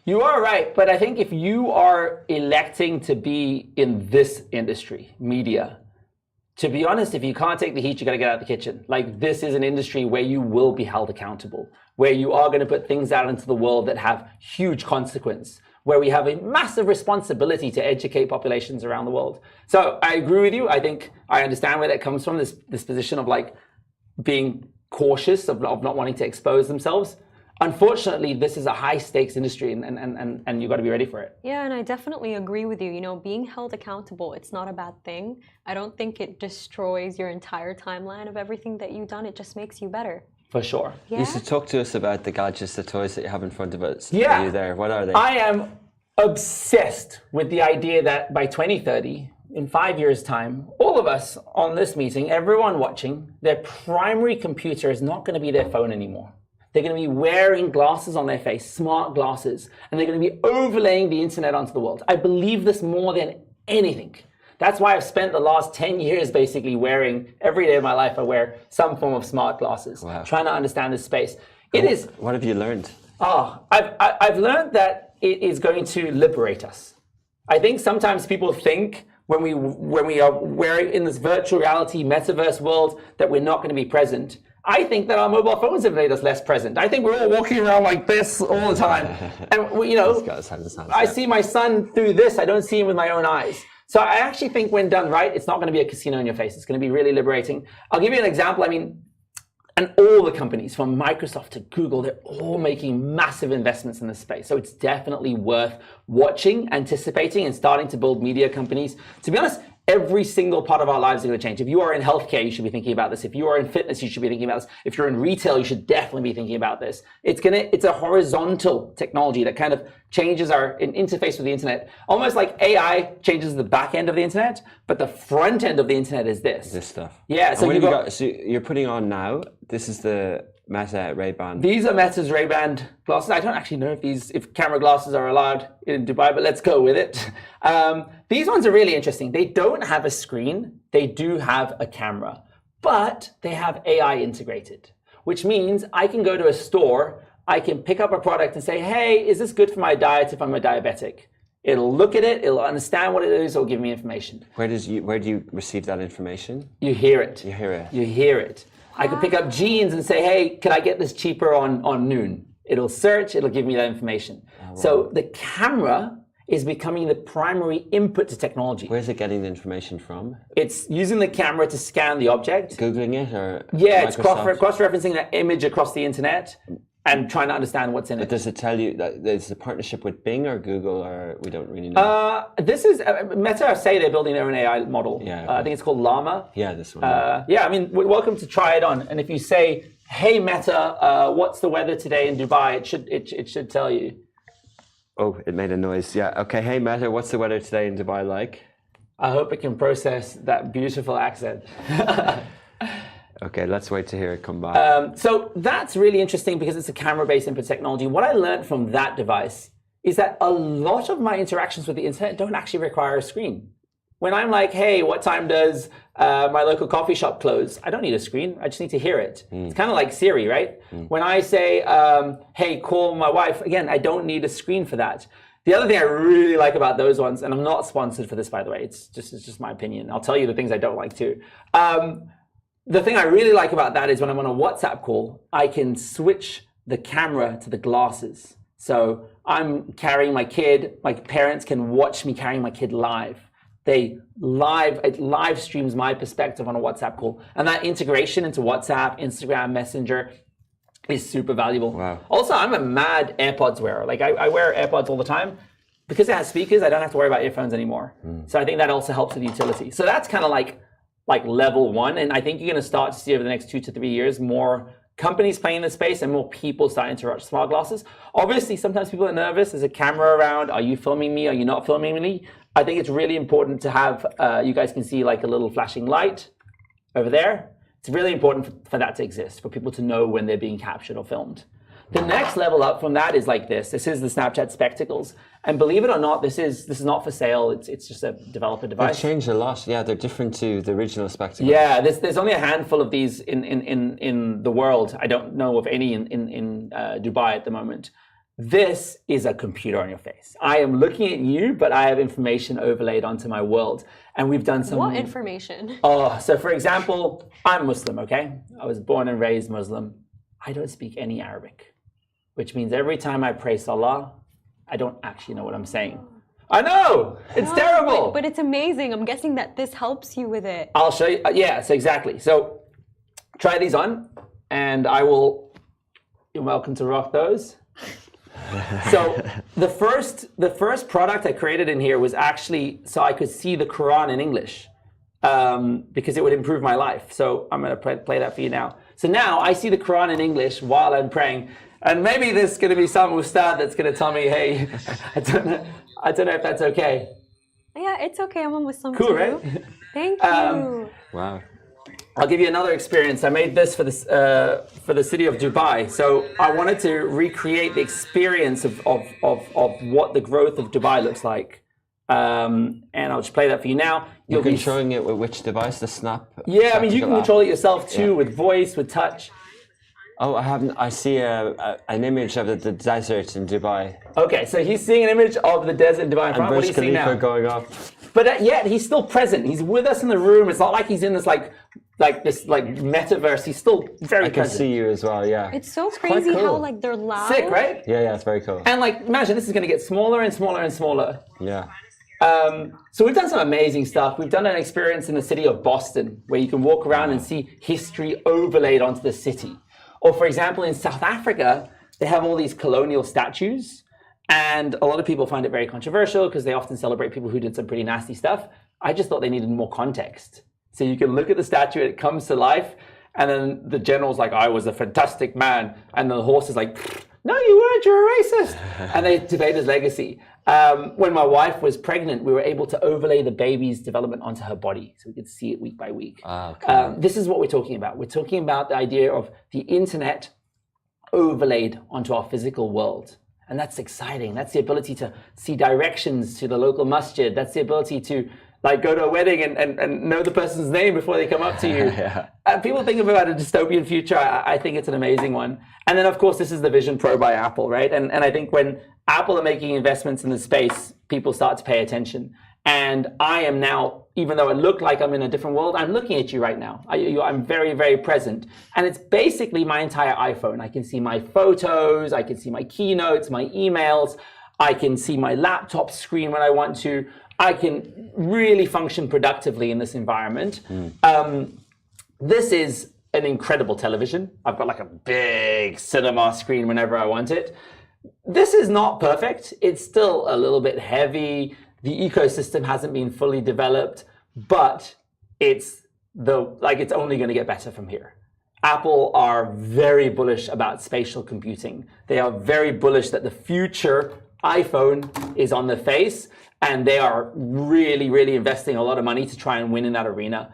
You are right. But I think if you are electing to be in this industry, media, to be honest, if you can't take the heat, you got to get out of the kitchen. Like, this is an industry where you will be held accountable, where you are going to put things out into the world that have huge consequence, where we have a massive responsibility to educate populations around the world. So I agree with you. I think I understand where that comes from, this position of like being cautious, of not wanting to expose themselves. Unfortunately, this is a high stakes industry and you've got to be ready for it. Yeah, and I definitely agree with you. You know, being held accountable, it's not a bad thing. I don't think it destroys your entire timeline of everything that you've done. It just makes you better. For sure. Yeah? You should talk to us about the gadgets, the toys that you have in front of us. Yeah. Are you there? What are they? I am obsessed with the idea that by 2030, in 5 years' time, all of us on this meeting, everyone watching, their primary computer is not going to be their phone anymore. They're going to be wearing glasses on their face, smart glasses, and they're going to be overlaying the internet onto the world. I believe this more than anything. That's why I've spent the last 10 years basically wearing, every day of my life, I wear some form of smart glasses, trying to understand this space. What have you learned? I've learned that it is going to liberate us. I think sometimes people think when we are wearing in this virtual reality metaverse world that we're not going to be present. I think that our mobile phones have made us less present. I think we're all walking around like this all the time. And, you know, I see my son through this. I don't see him with my own eyes. So I actually think when done right, it's not going to be a casino in your face. It's going to be really liberating. I'll give you an example. I mean, and all the companies from Microsoft to Google, they're all making massive investments in this space. So it's definitely worth watching, anticipating, and starting to build media companies. To be honest, every single part of our lives is going to change. If you are in healthcare, you should be thinking about this. If you are in fitness, you should be thinking about this. If you're in retail, you should definitely be thinking about this. It's a horizontal technology that kind of changes our interface with the internet. Almost like AI changes the back end of the internet, but the front end of the internet is this. This stuff. Yeah. So, so you're putting on now, this is the Meta Ray-Ban. These are Meta's Ray-Ban glasses. I don't actually know if camera glasses are allowed in Dubai, but let's go with it. These ones are really interesting. They don't have a screen. They do have a camera, but they have AI integrated, which means I can go to a store, I can pick up a product and say, hey, is this good for my diet if I'm a diabetic? It'll look at it, it'll understand what it is, it'll give me information. Where do you receive that information? You hear it. You hear it. You hear it. I could pick up jeans and say, hey, can I get this cheaper on Noon? It'll search, it'll give me that information. Oh, wow. So the camera is becoming the primary input to technology. Where's it getting the information from? It's using the camera to scan the object. Googling it or yeah, it's cross-referencing that image across the internet and trying to understand what's in it. But does it tell you that there's a partnership with Bing or Google, or we don't really know? This is Meta say they're building their own AI model. Yeah, okay. I think it's called Llama. Yeah, this one. Yeah, I mean, welcome to try it on. And if you say, "Hey Meta, what's the weather today in Dubai?" It should tell you. Oh, it made a noise. Yeah. Okay. Hey Meta, what's the weather today in Dubai like? I hope it can process that beautiful accent. Okay, let's wait to hear it come back. So that's really interesting because it's a camera-based input technology. What I learned from that device is that a lot of my interactions with the internet don't actually require a screen. When I'm like, hey, what time does my local coffee shop close? I don't need a screen. I just need to hear it. It's kind of like Siri, right? When I say, hey, call my wife, again, I don't need a screen for that. The other thing I really like about those ones, and I'm not sponsored for this, by the way, it's just my opinion. I'll tell you the things I don't like too. The thing I really like about that is when I'm on a WhatsApp call, I can switch the camera to the glasses. So I'm carrying my kid, my parents can watch me carrying my kid live. It live streams my perspective on a WhatsApp call. And that integration into WhatsApp, Instagram, Messenger is super valuable. Wow. Also, I'm a mad AirPods wearer. Like I wear AirPods all the time. Because it has speakers, I don't have to worry about earphones anymore. So I think that also helps with utility. So that's kind of like like level one. And I think you're going to start to see over the next 2 to 3 years more companies playing in the space and more people starting to rush smart glasses. Obviously, sometimes people are nervous. There's a camera around. Are you filming me? Are you not filming me? I think it's really important to have, you guys can see like a little flashing light over there. It's really important for that to exist, for people to know when they're being captured or filmed. The next level up from that is like this. This is the Snapchat Spectacles. And believe it or not, this is not for sale. It's just a developer device. They've changed a lot. Yeah, they're different to the original Spectacles. Yeah, there's only a handful of these in the world. I don't know of any in Dubai at the moment. This is a computer on your face. I am looking at you, but I have information overlaid onto my world. And we've done some... What information? Oh, so for example, I'm Muslim, okay? I was born and raised Muslim. I don't speak any Arabic, which means every time I pray Salah, I don't actually know what I'm saying. I know! It's terrible! But it's amazing. I'm guessing that this helps you with it. I'll show you. Yes, exactly. So try these on, and I will... You're welcome to rock those. So the first product I created in here was actually so I could see the Quran in English, because it would improve my life. So I'm going to play that for you now. So now I see the Quran in English while I'm praying. And maybe there's going to be some ustad that's going to tell me, hey, I don't know if that's okay. Yeah, it's okay. I'm a Muslim cool, too. Right? Thank you. Wow. I'll give you another experience. I made this for the city of Dubai. So I wanted to recreate the experience of what the growth of Dubai looks like. And I'll just play that for you now. You'll be showing it with which device? The Snap? Yeah, I mean, you can control it yourself too, with voice, with touch. Oh, I haven't. I see an image of the desert in Dubai. Okay, so he's seeing an image of the desert in Dubai in front. What do you see now? Going up. But yet he's still present. He's with us in the room. It's not like he's in this like metaverse. He's still very present. I can see you as well. Yeah. It's so crazy cool. how like they're loud. Sick, right? Yeah, it's very cool. And like, imagine this is going to get smaller and smaller and smaller. Yeah. So we've done some amazing stuff. We've done an experience in the city of Boston where you can walk around and see history overlaid onto the city. Or for example, in South Africa, they have all these colonial statues. And a lot of people find it very controversial because they often celebrate people who did some pretty nasty stuff. I just thought they needed more context. So you can look at the statue, it comes to life. And then the general's like, I was a fantastic man. And the horse is like, no, you weren't, you're a racist. And they debate his legacy. When my wife was pregnant, we were able to overlay the baby's development onto her body so we could see it week by week. Okay. This is what we're talking about. We're talking about the idea of the internet overlaid onto our physical world. And that's exciting. That's the ability to see directions to the local masjid. That's the ability to like go to a wedding and know the person's name before they come up to you. Yeah. People think about a dystopian future. I think it's an amazing one. And then, of course, this is the Vision Pro by Apple, right? And I think when Apple are making investments in the space, people start to pay attention. And I am now, even though it looked like I'm in a different world, I'm looking at you right now. I'm very, very present. And it's basically my entire iPhone. I can see my photos. I can see my keynotes, my emails. I can see my laptop screen when I want to. I can really function productively in this environment. This is an incredible television. I've got like a big cinema screen whenever I want it. This is not perfect. It's still a little bit heavy. The ecosystem hasn't been fully developed, but it's only going to get better from here. Apple are very bullish about spatial computing. They are very bullish that the future iPhone is on the face, and they are really, really investing a lot of money to try and win in that arena.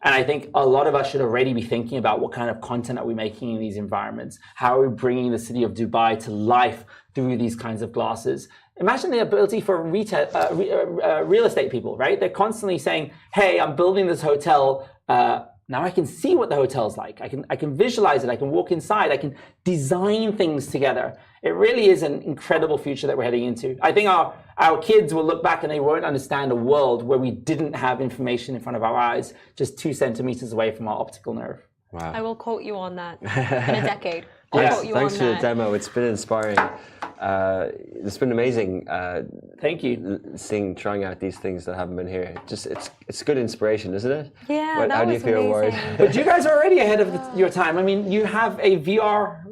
And I think a lot of us should already be thinking about what kind of content are we making in these environments? How are we bringing the city of Dubai to life through these kinds of glasses? Imagine the ability for real estate people, right? They're constantly saying, hey, I'm building this hotel. Now I can see what the hotel's like. I can visualize it. I can walk inside. I can design things together. It really is an incredible future that we're heading into. I think our kids will look back and they won't understand a world where we didn't have information in front of our eyes, just 2 centimeters away from our optical nerve. Wow. I will quote you on that in a decade. Thanks for the demo. It's been inspiring. It's been amazing. Thank you. Trying out these things that haven't been here. It's good inspiration, isn't it? Yeah, How do you feel, Ward? But you guys are already ahead of your time. I mean, you have a VR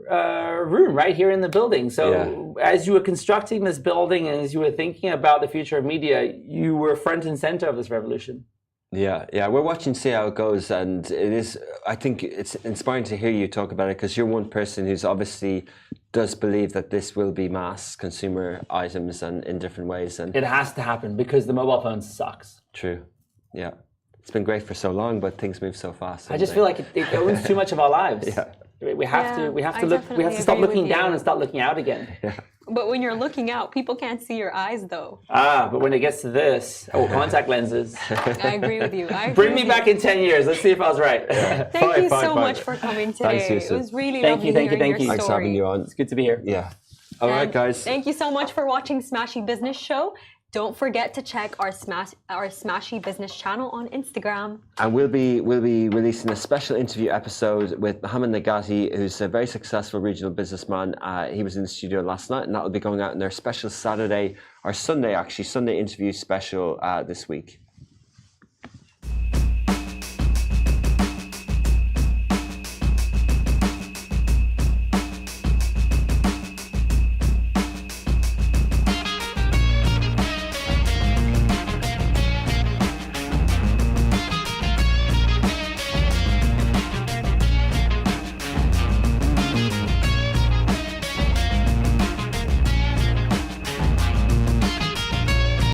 room right here in the building. So as you were constructing this building and as you were thinking about the future of media, you were front and center of this revolution. Yeah, we're watching, see how it goes, and it is. I think it's inspiring to hear you talk about it because you're one person who's obviously does believe that this will be mass consumer items and in different ways. And It has to happen because the mobile phone sucks. true, yeah, it's been great for so long, but things move so fast. I just feel like it owns too much of our lives. Yeah. We have to I look. We have to stop definitely agree looking with down you. and start looking out again. But when you're looking out, people can't see your eyes, though. But when it gets to this, contact lenses. I agree with you. Bring me back in 10 years. Let's see if I was right. Thank you Fine, so fine. much for coming today. Yusuf. It was really Thank you, lovely thank you, hearing thank you. your Thanks for story. having you on. It's good to be here. Yeah. All right, And guys. Thank you so much for watching Smashi Business Show. Don't forget to check our Smashi Business channel on Instagram. And we'll be releasing a special interview episode with Mohammed Nagati, who's a very successful regional businessman. He was in the studio last night, and that will be going out in their special Sunday interview special this week.